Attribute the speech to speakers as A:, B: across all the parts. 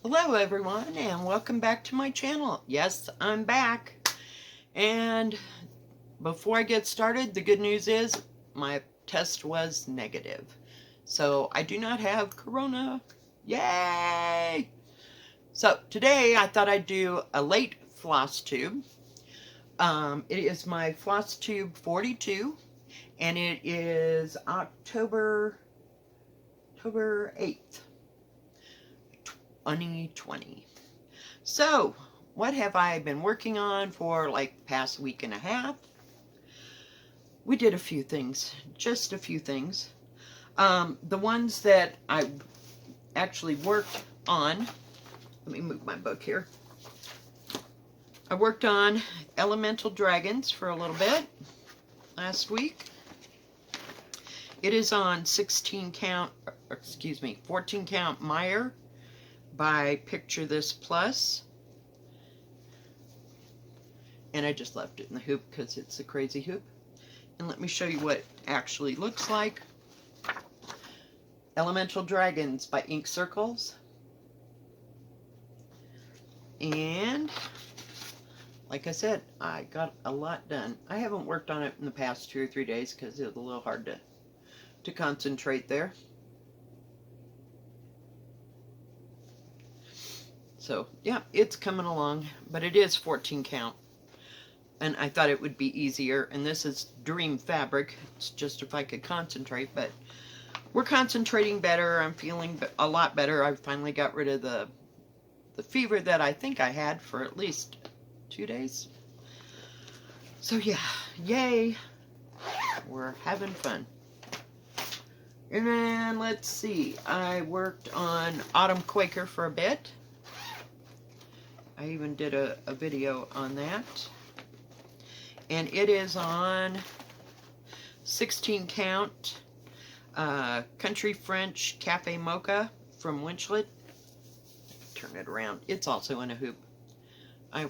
A: Hello everyone and welcome back to my channel. Yes, I'm back. And before I get started, the good news is my test was negative. So I do not have corona. Yay! So today I thought I'd do a late floss tube. It is my floss tube 42 and it is October 8th. 2020. So, what have I been working on for like the past week and a half? We did a few things, just a few things. The ones that I actually worked on, let me move my book here. I worked on Elemental Dragons for a little bit last week. It is on 14 count Meyer by Picture This Plus, and I just left it in the hoop because it's a crazy hoop. And let me show you what it actually looks like. Elemental Dragons by Ink Circles, and like I said, I got a lot done. I haven't worked on it in the past 2 or 3 days because it was a little hard to concentrate there. So, yeah, it's coming along, but it is 14 count. And I thought it would be easier, and this is Dream Fabric. It's just if I could concentrate, but we're concentrating better. I'm feeling a lot better. I finally got rid of the fever that I think I had for at least 2 days. So, yeah, yay. We're having fun. And then, let's see, I worked on Autumn Quaker for a bit. I even did a video on that. And it is on 16 count Country French Cafe Mocha from Winchlet. Turn it around. It's also in a hoop. I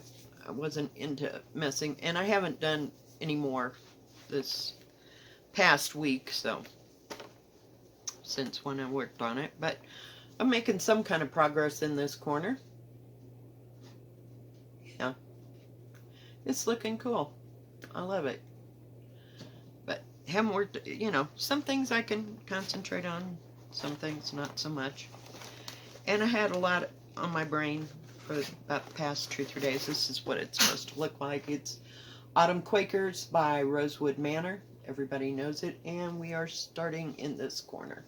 A: wasn't into messing, and I haven't done any more this past week, so since when I worked on it, but I'm making some kind of progress in this corner. Yeah, it's looking cool. I love it. But haven't worked, you know, some things I can concentrate on, some things not so much. And I had a lot on my brain for about the past 2 or 3 days. This is what it's supposed to look like. It's Autumn Quakers by Rosewood Manor. Everybody knows it. And we are starting in this corner.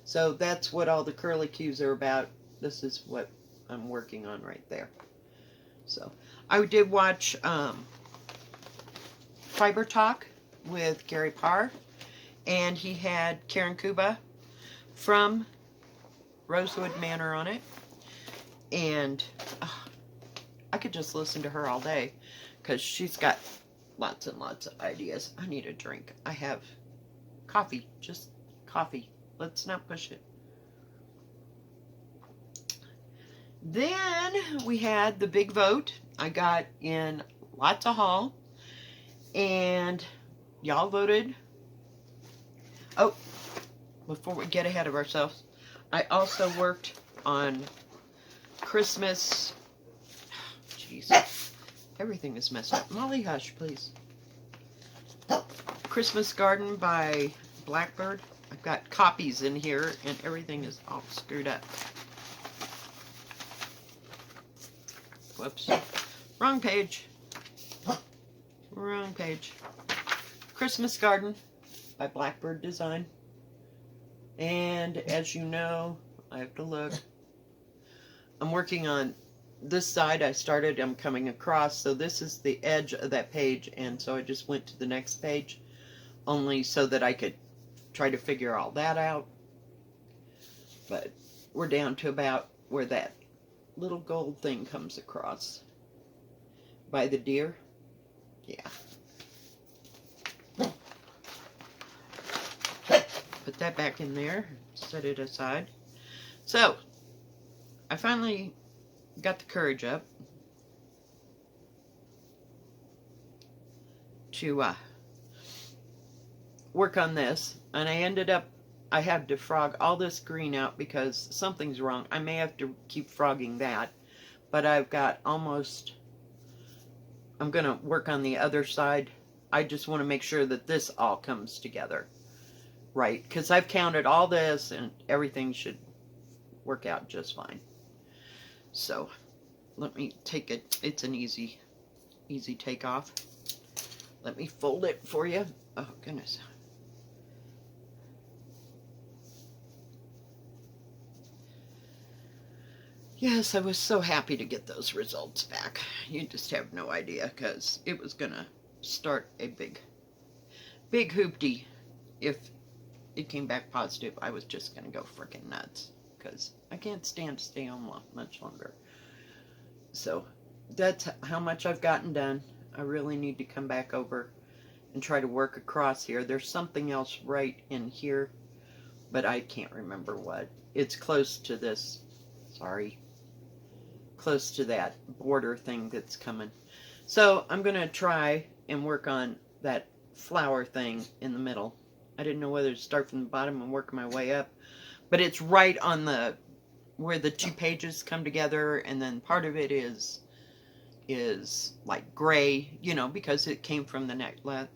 A: So that's what all the curlicues are about. This is what I'm working on right there. So I did watch Fiber Talk with Gary Parr, and he had Karen Kuba from Rosewood Manor on it, and I could just listen to her all day because she's got lots and lots of ideas. I need a drink. I have coffee, just coffee. Let's not push it. Then we had the big vote. I got in lots of haul, and y'all voted. Oh, before we get ahead of ourselves, I also worked on Christmas. Jeez, everything is messed up. Molly, hush, please. Christmas Garden by Blackbird. I've got copies in here, and everything is all screwed up. Whoops. Wrong page. Wrong page. Christmas Garden by Blackbird Design. And as you know, I have to look. I'm working on this side. I'm coming across, so this is the edge of that page, and so I just went to the next page, only so that I could try to figure all that out. But we're down to about where that little gold thing comes across by the deer. Yeah. Put that back in there, set it aside. So, I finally got the courage up to work on this, and I ended up I had to frog all this green out because something's wrong. I may have to keep frogging that, but I've got almost, I'm going to work on the other side. I just want to make sure that this all comes together right, because I've counted all this and everything should work out just fine. So let me take it. It's an easy take off. Let me fold it for you. Oh goodness. Yes, I was so happy to get those results back. You just have no idea, because it was gonna start a big hoopty. If it came back positive, I was just gonna go freaking nuts, because I can't stand to stay home much longer. So that's how much I've gotten done. I really need to come back over and try to work across here. There's something else right in here, but I can't remember what. It's close to this, sorry, close to that border thing that's coming. So I'm going to try and work on that flower thing in the middle. I didn't know whether to start from the bottom and work my way up, but it's right on the, where the two pages come together, and then part of it is like gray, you know, because it came from the necklet.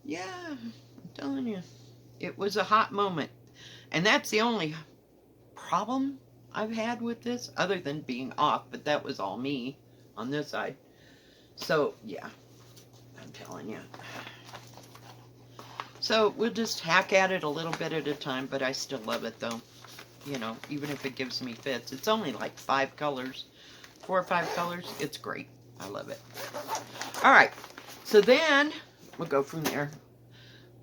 A: Yeah, I'm telling you, it was a hot moment. And that's the only problem I've had with this, other than being off, but that was all me on this side. So, yeah, I'm telling you. So, we'll just hack at it a little bit at a time, but I still love it, though. You know, even if it gives me fits. It's only like 5 colors, 4 or 5 colors. It's great. I love it. All right, so then we'll go from there.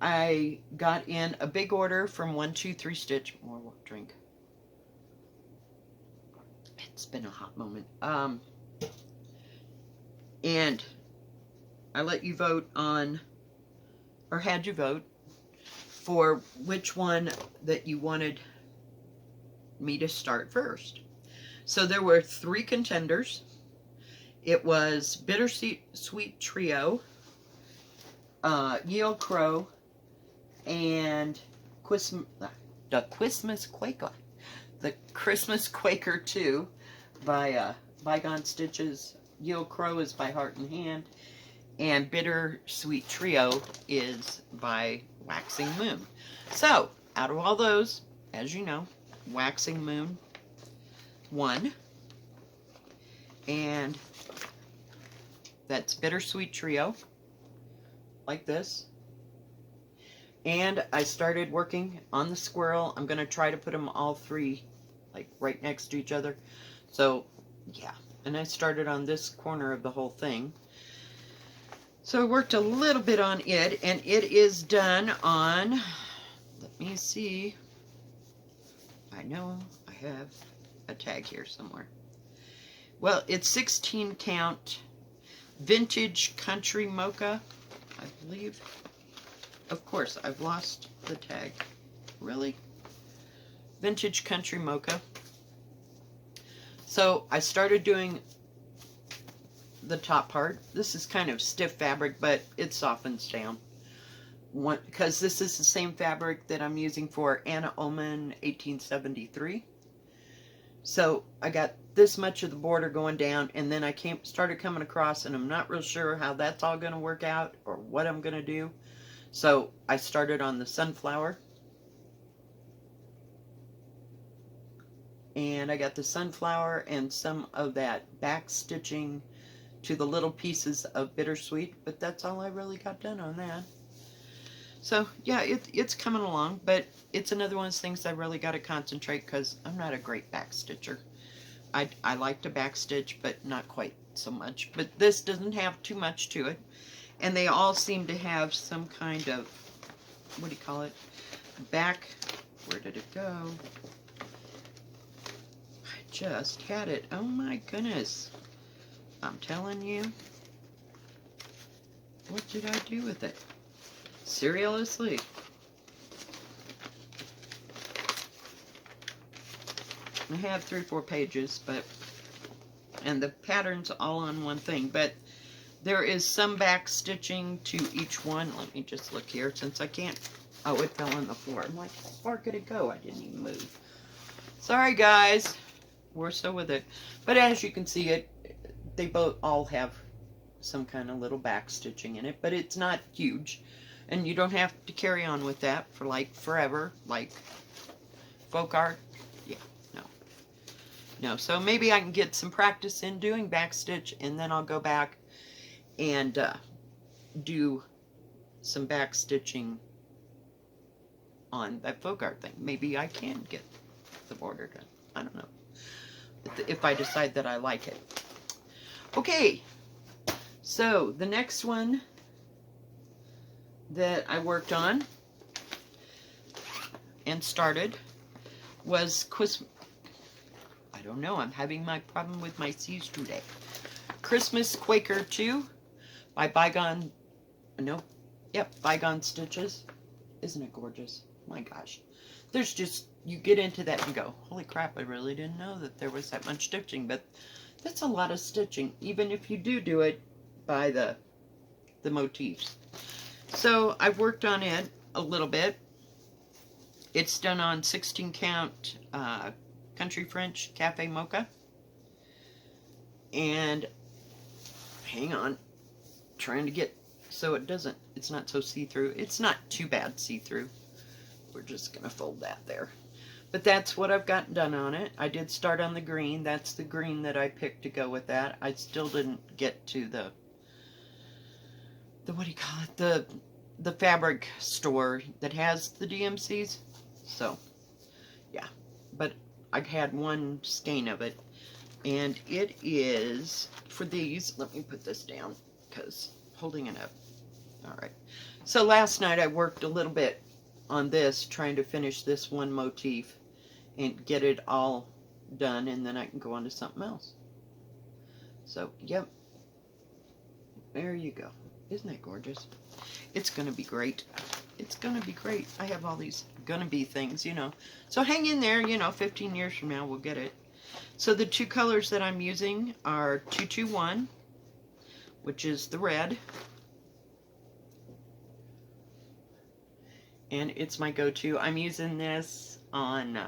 A: I got in a big order from 123 Stitch. More drink. It's been a hot moment. And I let you vote on, or had you vote for which one that you wanted me to start first. So there were 3 contenders. It was Bittersweet Trio, Yule Crow, and the Christmas Quaker 2 by Bygone Stitches. Yule Crow is by Heart and Hand, and Bittersweet Trio is by Waxing Moon. So, out of all those, as you know, Waxing Moon won, and that's Bittersweet Trio, like this. And I started working on the squirrel. I'm going to try to put them all 3 like right next to each other. So, yeah. And I started on this corner of the whole thing. So I worked a little bit on it, and it is done on, let me see. I know I have a tag here somewhere. Well, it's 16 count vintage country mocha, I believe. Of course, I've lost the tag. Really? Vintage country mocha. So I started doing the top part. This is kind of stiff fabric, but it softens down. Because this is the same fabric that I'm using for Anna Ullman 1873. So I got this much of the border going down, and then I started coming across, and I'm not real sure how that's all going to work out or what I'm going to do. So I started on the sunflower, and I got the sunflower and some of that back stitching to the little pieces of Bittersweet, but that's all I really got done on that. So yeah, it's coming along, but it's another one of those things I really got to concentrate, because I'm not a great back stitcher. I like to back stitch, but not quite so much. But this doesn't have too much to it. And they all seem to have some kind of, what do you call it? Back, where did it go? I just had it. Oh my goodness. I'm telling you. What did I do with it? Seriously. I have 3 or 4 pages, but, and the pattern's all on one thing, but there is some back stitching to each one. Let me just look here, since I can't Oh, it fell on the floor. I'm like, how far could it go? I didn't even move. Sorry, guys. We're still with it. But as you can see, they both all have some kind of little back stitching in it, but it's not huge. And you don't have to carry on with that for like forever, like folk art. Yeah, no. No, so maybe I can get some practice in doing back stitch, and then I'll go back and do some back stitching on that folk art thing. Maybe I can get the border done. I don't know. If I decide that I like it. Okay, so the next one that I worked on and started was I don't know, I'm having my problem with my C's today. Christmas Quaker 2 by Bygone Stitches. Isn't it gorgeous? My gosh. There's just, you get into that and go, holy crap, I really didn't know that there was that much stitching, but that's a lot of stitching, even if you do it by the motifs. So I've worked on it a little bit. It's done on 16 count Country French Cafe Mocha. And hang on, trying to get so it's not so see-through. It's not too bad see-through. We're just gonna fold that there. But that's what I've got done on it. I did start on the green. That's the green that I picked to go with that. I still didn't get to the what do you call it? The fabric store that has the DMCs. So, yeah. But I had one skein of it. And it is, for these, let me put this down, because holding it up. Alright. So last night I worked a little bit on this, trying to finish this one motif and get it all done, and then I can go on to something else. So, yep. There you go. Isn't that gorgeous? It's going to be great. It's going to be great. I have all these gonna be things, you know. So hang in there, you know, 15 years from now we'll get it. So the two colors that I'm using are 221, which is the red. And it's my go-to. I'm using this on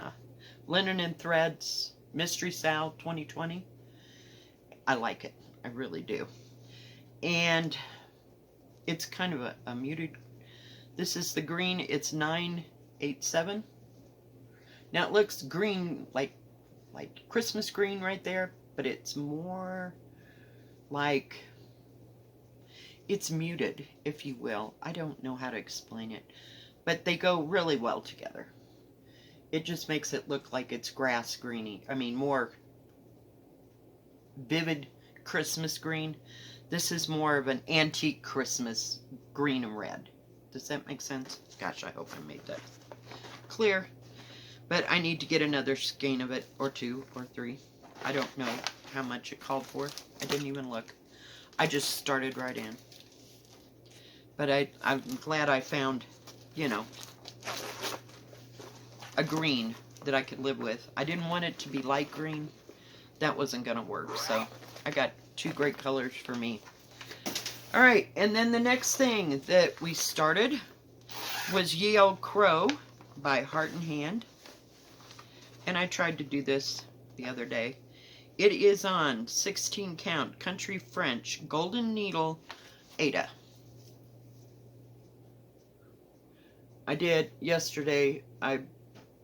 A: Linen and Threads Mystery Sal 2020. I like it. I really do. And it's kind of a muted. This is the green. It's 987. Now it looks green, like Christmas green right there, but it's more like, it's muted, if you will. I don't know how to explain it, but they go really well together. It just makes it look like it's grass greeny. I mean, more vivid Christmas green. This is more of an antique Christmas green and red. Does that make sense? Gosh, I hope I made that clear. But I need to get another skein of it, or 2 or 3. I don't know how much it called for. I didn't even look. I just started right in. But I'm glad I found, you know, a green that I could live with. I didn't want it to be light green. That wasn't going to work. So I got 2 great colors for me. Alright, and then the next thing that we started was Yule Crow by Heart and Hand. And I tried to do this the other day. It is on 16 count Country French Golden Needle Ada. I did yesterday. I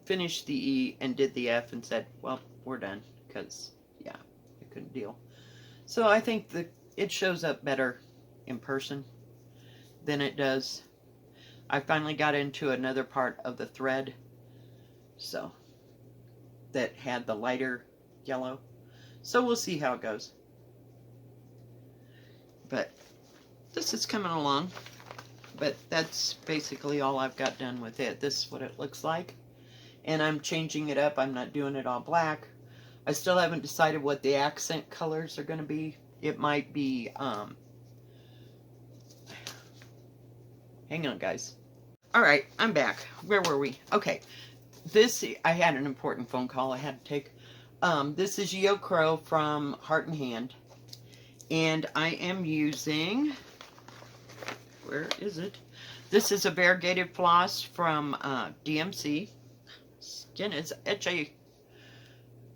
A: finished the E and did the F and said, well, we're done, because, yeah, I couldn't deal. So I think that it shows up better in person than it does. I finally got into another part of the thread, so that had the lighter yellow. So we'll see how it goes. But this is coming along. But that's basically all I've got done with it. This is what it looks like. And I'm changing it up. I'm not doing it all black. I still haven't decided what the accent colors are going to be. It might be, hang on, guys. All right, I'm back. Where were we? Okay. I had an important phone call I had to take. This is Yule Crow from Heart and Hand. And I am using, where is it? This is a variegated floss from DMC. Again, it's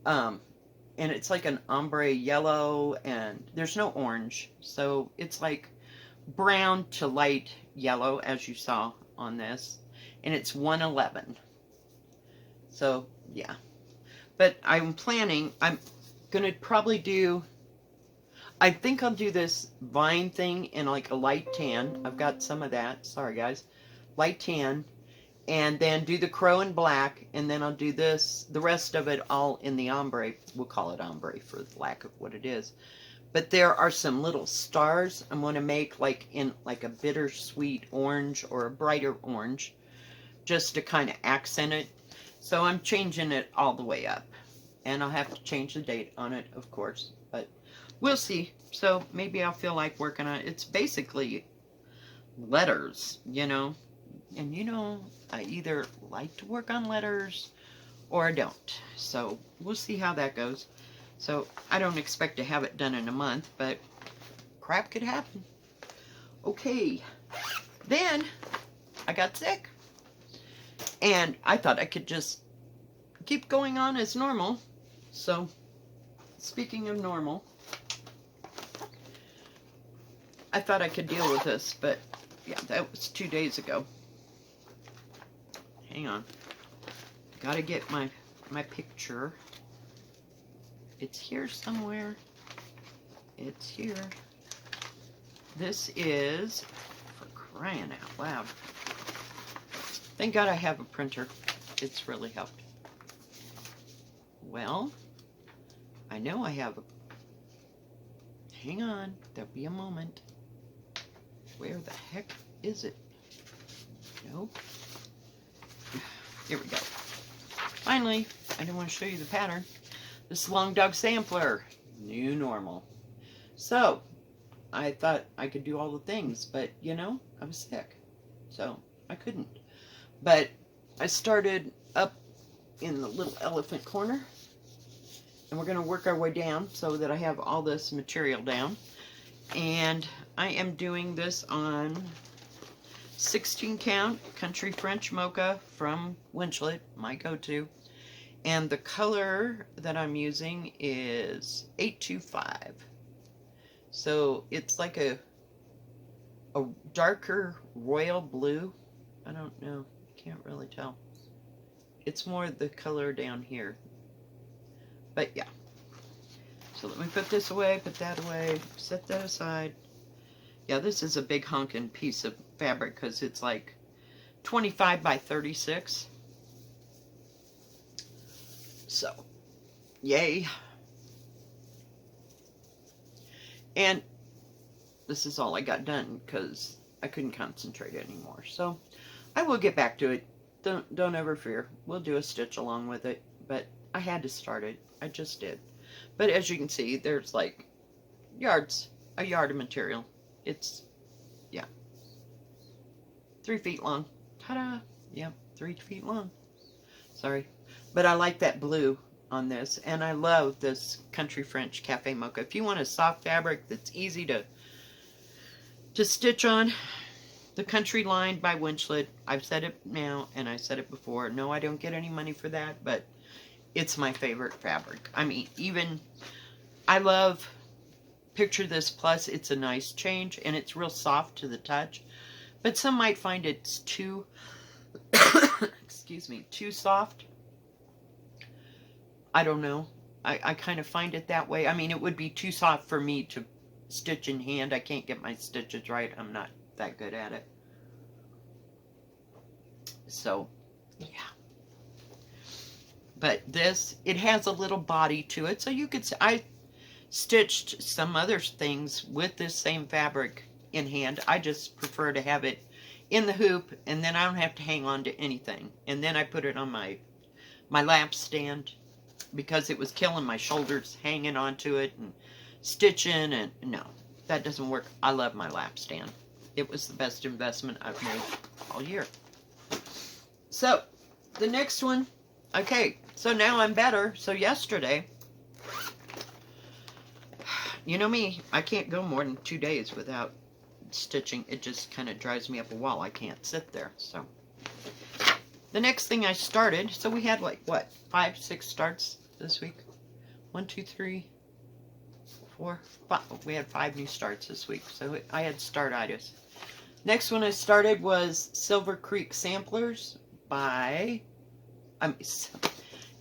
A: and it's like an ombre yellow, and there's no orange, so it's like brown to light yellow, as you saw on this, and it's 111. So yeah, but I'm gonna probably do, I think I'll do this vine thing in like a light tan. I've got some of that, sorry guys, light tan, and then do the crow in black, and then I'll do this, the rest of it all in the ombre. We'll call it ombre for the lack of what it is. But there are some little stars I'm going to make like in like a bittersweet orange or a brighter orange, just to kind of accent it. So I'm changing it all the way up, and I'll have to change the date on it, of course, but we'll see. So maybe I'll feel like working on it. It's basically letters, you know, and you know, I either like to work on letters or I don't. So we'll see how that goes. So I don't expect to have it done in a month, but crap could happen. Okay, then I got sick, and I thought I could just keep going on as normal. So speaking of normal, I thought I could deal with this, but yeah, that was 2 days ago. Hang on, gotta get my picture. It's here somewhere. It's here. This is, for crying out loud. Thank God I have a printer. It's really helped. Well, I know I have a... Hang on. There'll be a moment. Where the heck is it? Nope. Here we go. Finally, I didn't want to show you the pattern. This long dog sampler, new normal. So I thought I could do all the things, but you know, I was sick, so I couldn't. But I started up in the little elephant corner, and we're going to work our way down so that I have all this material down. And I am doing this on 16 count Country French Mocha from Winchlet, my go-to. And the color that I'm using is 825. So it's like a darker royal blue. I don't know. Can't really tell. It's more the color down here. But yeah. So let me put this away, put that away, set that aside. Yeah, this is a big honking piece of fabric because it's like 25 by 36. So, yay. And this is all I got done because I couldn't concentrate anymore. So, I will get back to it. Don't ever fear. We'll do a stitch along with it. But I had to start it. I just did. But as you can see, there's like a yard of material. It's, yeah, 3 feet long. Ta-da! Yeah, 3 feet long. Sorry. But I like that blue on this, and I love this Country French Cafe Mocha. If you want a soft fabric that's easy to stitch on, the Country line by Winchlet, I've said it now, and I said it before. No, I don't get any money for that, but it's my favorite fabric. I mean, even, I love, picture this, plus it's a nice change, and it's real soft to the touch. But some might find it's too, excuse me, too soft. I don't know. I kind of find it that way. I mean, it would be too soft for me to stitch in hand. I can't get my stitches right. I'm not that good at it. So, yeah. But this, it has a little body to it. So you could say, I stitched some other things with this same fabric in hand. I just prefer to have it in the hoop, and then I don't have to hang on to anything. And then I put it on my lamp stand, because it was killing my shoulders hanging onto it and stitching, and no, that doesn't work. I love my lap stand. It was the best investment I've made all year. So, the next one, okay, so now I'm better. So yesterday, you know me, I can't go more than 2 days without stitching, it just kind of drives me up a wall. I can't sit there. So the next thing I started, so we had like what, 5, 6 starts this week. 1, 2, 3, 4, 5. We had 5 new starts this week, so I had startitis. Next one I started was Silver Creek Samplers by,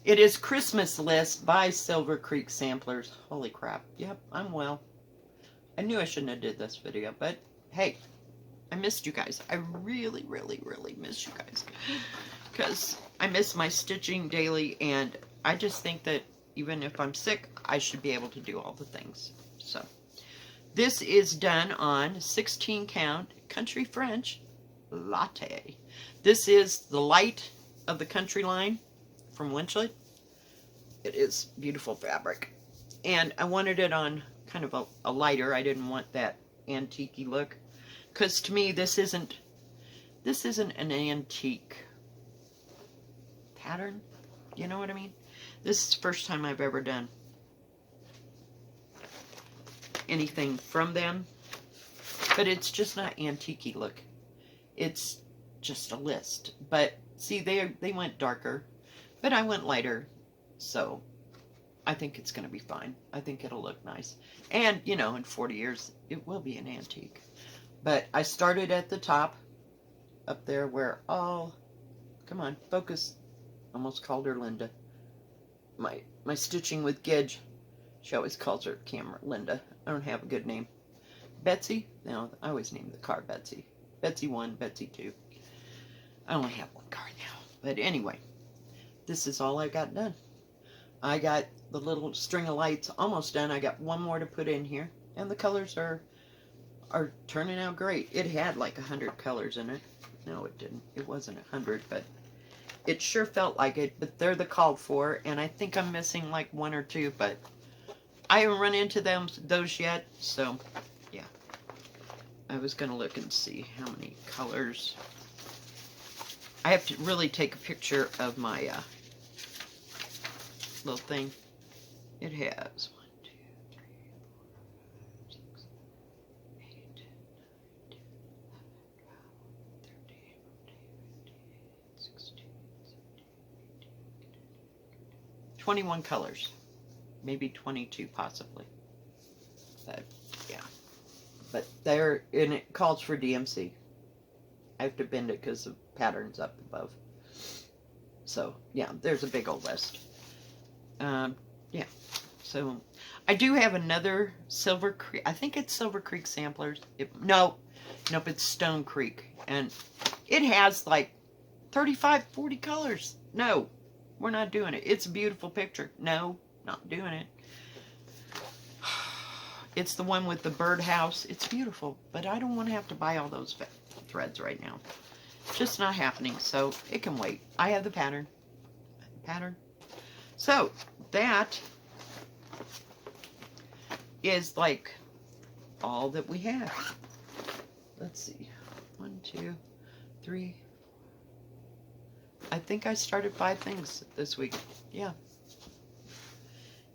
A: it is Christmas List by Silver Creek Samplers. Holy crap. Yep, I'm well. I knew I shouldn't have did this video, but hey, I missed you guys. I really, really, really miss you guys. Because I miss my stitching daily, and I just think that even if I'm sick, I should be able to do all the things. So, this is done on 16 count Country French Latte. This is the light of the country line from Winchlet. It is beautiful fabric. And I wanted it on kind of a lighter. I didn't want that antique-y look. Because to me, this isn't an antique pattern. You know what I mean? This is the first time I've ever done anything from them, but it's just not antique-y look. It's just a list. But see, they went darker, but I went lighter, so I think it's going to be fine. I think it'll look nice. And, you know, in 40 years, it will be an antique. But I started at the top, up there where all, come on, focus. Almost called her Linda. My stitching with Gedge, she always calls her camera Linda. I don't have a good name. Betsy? No, I always name the card Betsy. Betsy 1, Betsy 2. I only have one card now. But anyway, this is all I got done. I got the little string of lights almost done. I got one more to put in here. And the colors are turning out great. It had like 100 colors in it. No, it didn't. It wasn't 100, but it sure felt like it. But they're the called for, and I think I'm missing like 1 or 2, but I haven't run into those yet, so yeah. I was going to look and see how many colors. I have to really take a picture of my little thing. It has 1, 2, 3, 4, 5, 6, 8, 9, 10, 11, 12, 13, 14, 15, 16, 17, 18, 21 colors. Maybe 22 possibly. But yeah. But and it calls for DMC. I have to bend it because the pattern's up above. So yeah, there's a big old list. Yeah. So I do have another Silver Creek. I think it's Silver Creek Samplers. Nope, it's Stone Creek. And it has like 35, 40 colors. No, we're not doing it. It's a beautiful picture. No, not doing it. It's the one with the birdhouse. It's beautiful, but I don't want to have to buy all those threads right now. Just not happening, so it can wait. I have the pattern. So that is like all that we have. Let's see. 1, 2, 3. I think I started 5 things this week. Yeah.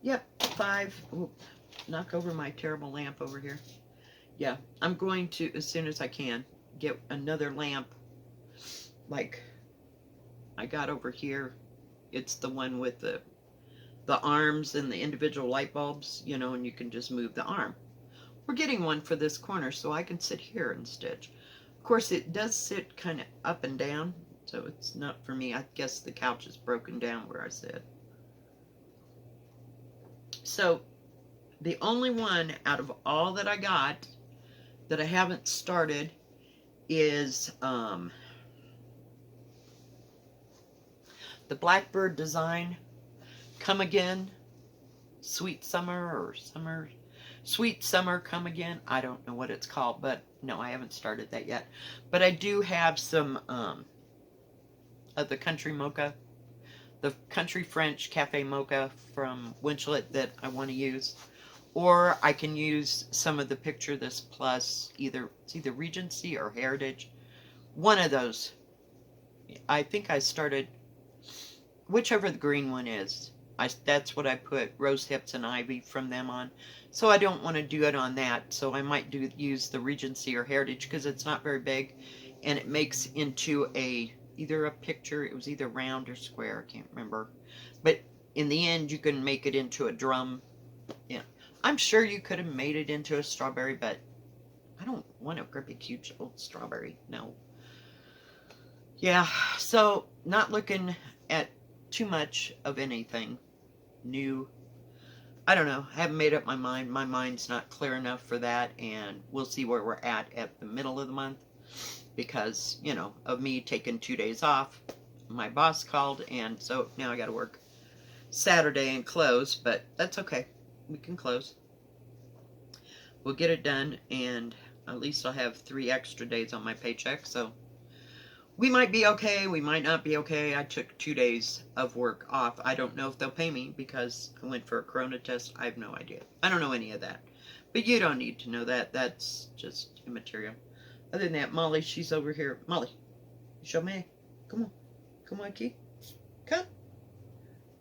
A: Yep, 5. Oop, knock over my terrible lamp over here. Yeah, I'm going to, as soon as I can, get another lamp like I got over here. It's the one with the arms and the individual light bulbs, you know, and you can just move the arm. We're getting one for this corner so I can sit here and stitch. Of course, it does sit kind of up and down, so it's not for me. I guess the couch is broken down where I sit. So the only one out of all that I got that I haven't started is the Blackbird Design Come Again Sweet Summer Sweet Summer Come Again. I don't know what it's called, but no, I haven't started that yet. But I do have some of the Country Mocha, the Country French Cafe Mocha from Winchlet that I want to use. Or I can use some of the Picture This Plus, it's either Regency or Heritage. One of those. I think I started, whichever the green one is. That's what I put rose hips and ivy from them on. So I don't want to do it on that. So I might use the Regency or Heritage because it's not very big, and it makes into either a picture. It was either round or square. I can't remember, but in the end, you can make it into a drum. Yeah, I'm sure you could have made it into a strawberry, but I don't want a grippy, cute old strawberry. No. Yeah, so not looking at too much of anything new. I don't know. I haven't made up my mind. My mind's not clear enough for that, and we'll see where we're at the middle of the month because, of me taking 2 days off. My boss called, and so now I got to work Saturday and close, but that's okay. We can close. We'll get it done, and at least I'll have 3 extra days on my paycheck, so we might be okay, we might not be okay. I took 2 days of work off. I don't know if they'll pay me because I went for a corona test. I have no idea. I don't know any of that. But you don't need to know that. That's just immaterial. Other than that, Molly, she's over here. Molly, show me. Come on. Come on, Key. Come.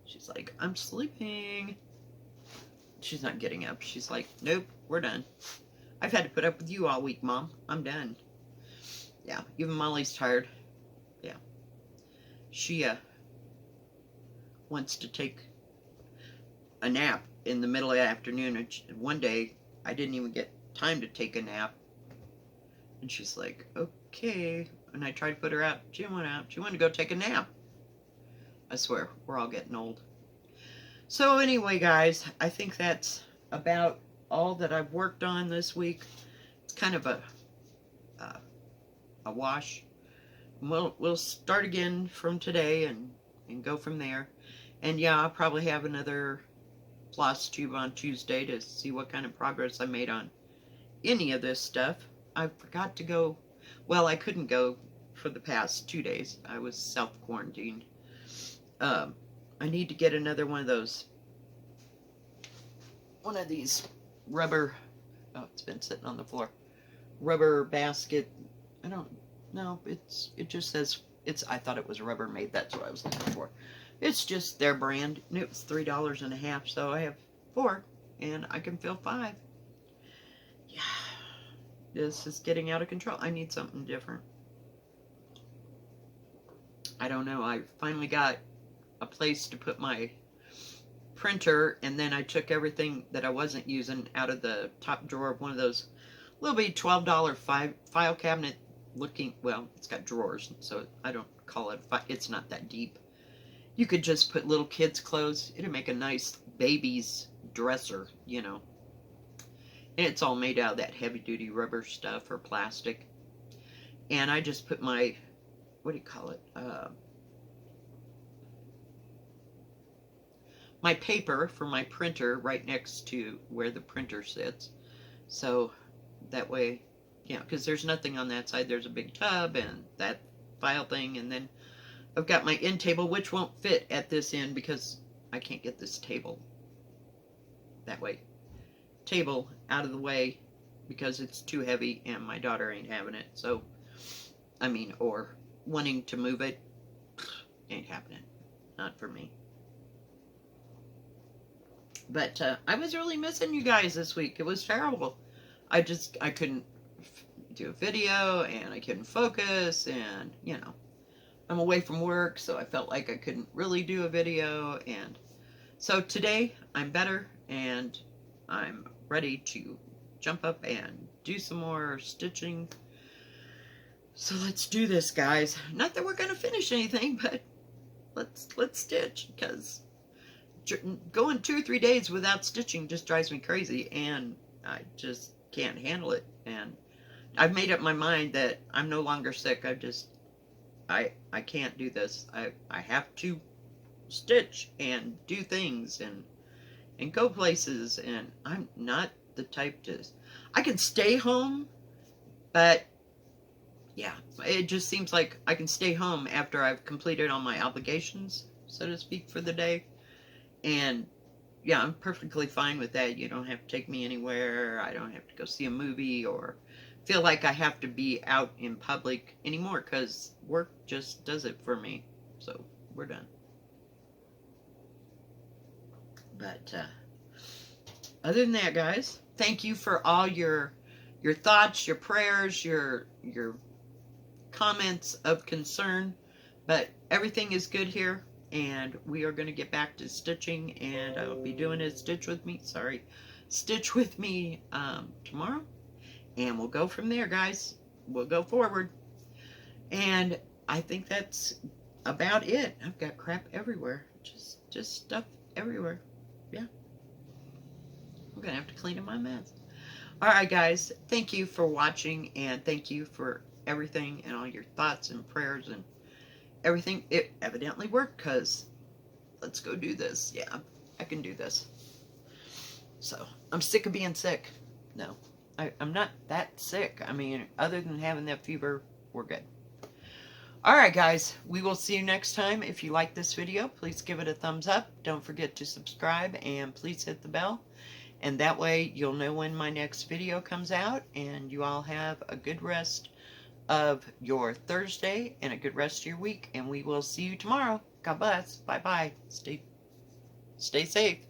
A: She's like, I'm sleeping. She's not getting up. She's like, nope, we're done. I've had to put up with you all week, Mom. I'm done. Yeah, even Molly's tired. Yeah. She wants to take a nap in the middle of the afternoon. And one day, I didn't even get time to take a nap. And she's like, okay. And I tried to put her out. She didn't want out. She wanted to go take a nap. I swear, we're all getting old. So anyway, guys, I think that's about all that I've worked on this week. It's kind of a wash. We'll start again from today and go from there. And yeah, I'll probably have another floss tube on Tuesday to see what kind of progress I made on any of this stuff. I forgot to go. Well, I couldn't go for the past 2 days. I was self-quarantined. I need to get another one of these rubber, oh, it's been sitting on the floor, rubber basket. I don't know, it just says, I thought it was Rubbermaid, that's what I was looking for. It's just their brand, and it was $3 and a half, so I have 4, and I can fill 5. Yeah, this is getting out of control. I need something different. I don't know, I finally got a place to put my printer, and then I took everything that I wasn't using out of the top drawer of one of those little bitty $12 file cabinet looking, well, it's got drawers, so I don't call it, it's not that deep. You could just put little kids' clothes. It'd make a nice baby's dresser, And it's all made out of that heavy-duty rubber stuff or plastic. And I just put my, what do you call it? My paper for my printer right next to where the printer sits. So that way, because there's nothing on that side. There's a big tub and that file thing, and then I've got my end table, which won't fit at this end because I can't get this table that way. Table out of the way because it's too heavy and my daughter ain't having it. So, or wanting to move it, ain't happening. Not for me. But I was really missing you guys this week. It was terrible. I couldn't do a video, and I couldn't focus, and, I'm away from work, so I felt like I couldn't really do a video, and so today I'm better, and I'm ready to jump up and do some more stitching. So let's do this, guys. Not that we're going to finish anything, but let's stitch, because going 2 or 3 days without stitching just drives me crazy, and I just can't handle it. And I've made up my mind that I'm no longer sick. I can't do this. I have to stitch and do things and go places, and I'm not the type to, I can stay home, but yeah, it just seems like I can stay home after I've completed all my obligations, so to speak, for the day. And yeah, I'm perfectly fine with that. You don't have to take me anywhere. I don't have to go see a movie or feel like I have to be out in public anymore, because work just does it for me. So we're done. But other than that, guys, thank you for all your thoughts, your prayers, your comments of concern. But everything is good here, and we are going to get back to stitching, and I'll be doing a stitch with me tomorrow, and we'll go from there, guys. We'll go forward. And I think that's about it. I've got crap everywhere, just stuff everywhere. Yeah, I'm gonna have to clean up my mess. All right, guys, thank you for watching, and thank you for everything and all your thoughts and prayers and everything. It evidently worked, because let's go do this. Yeah, I can do this. So I'm sick of being sick. No, I'm not that sick. I mean, other than having that fever, we're good. All right, guys, we will see you next time. If you like this video, please give it a thumbs up. Don't forget to subscribe, and please hit the bell. And that way you'll know when my next video comes out, and you all have a good rest of your Thursday and a good rest of your week, and we will see you tomorrow. God bless. Bye-bye. Stay safe.